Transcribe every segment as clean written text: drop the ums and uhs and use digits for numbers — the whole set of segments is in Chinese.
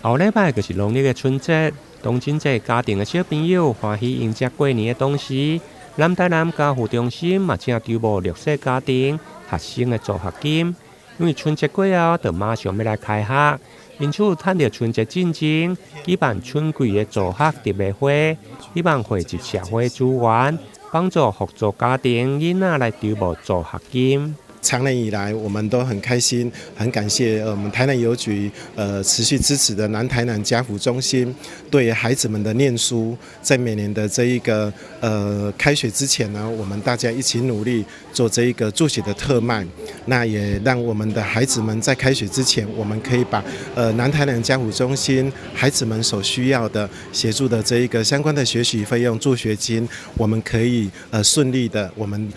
后礼拜就是农历的春节，当真侪家庭的小朋友欢喜迎接过年的同时，南台南家扶中心嘛正招募弱势家庭学生的助学金，因为春节过后就马上要来开学，因此趁着春节进前，举办春季的助学特别会，希望汇集社会资源，帮助互助家庭囡仔来招募助学金。长年以来，我们都很开心，很感谢我们台南邮局持续支持的南台南家扶中心，对孩子们的念书，在每年的这一个开学之前呢，我们大家一起努力做这一个助学的特卖，那也让我们的孩子们在开学之前，我们可以把南台南家扶中心孩子们所需要的协助的这一个相关的学习费用助学金，我们可以顺利的我们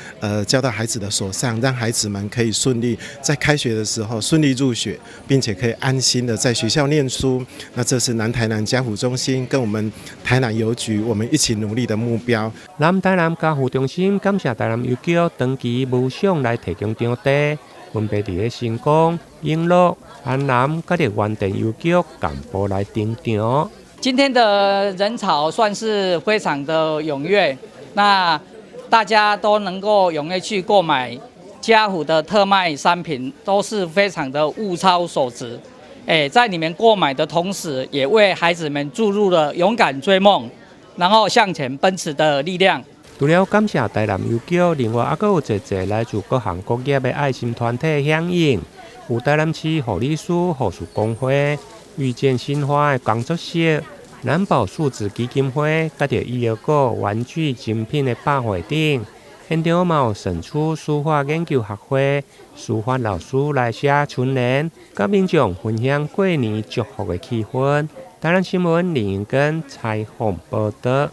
交到孩子的手上，让孩子们可以顺利在开学的时候顺利入学，并且可以安心的在学校念书。那这是南台南家扶中心跟我们台南邮局我们一起努力的目标。南台南家扶中心感谢台南邮局长期无偿来提供场地，分别伫咧新光、永乐、安南，甲伫原电邮局干部来登场。今天的人潮算是非常的踊跃，那大家都能够踊跃去购买家扶的特卖商品，都是非常的物超所值。在你们购买的同时，也为孩子们注入了勇敢追梦，然后向前奔驰的力量。除了感谢台南邮局，另外还有一个来自各行各业的爱心团体响应，有台南市护理师护士工会、遇见新花的工作室、南宝数字基金会，甲着医疗股玩具精品的百货店。现场嘛有胜出书法研究学会书法老师来写春联，甲民众分享过年祝福的气氛。台南新闻林英根采访报道。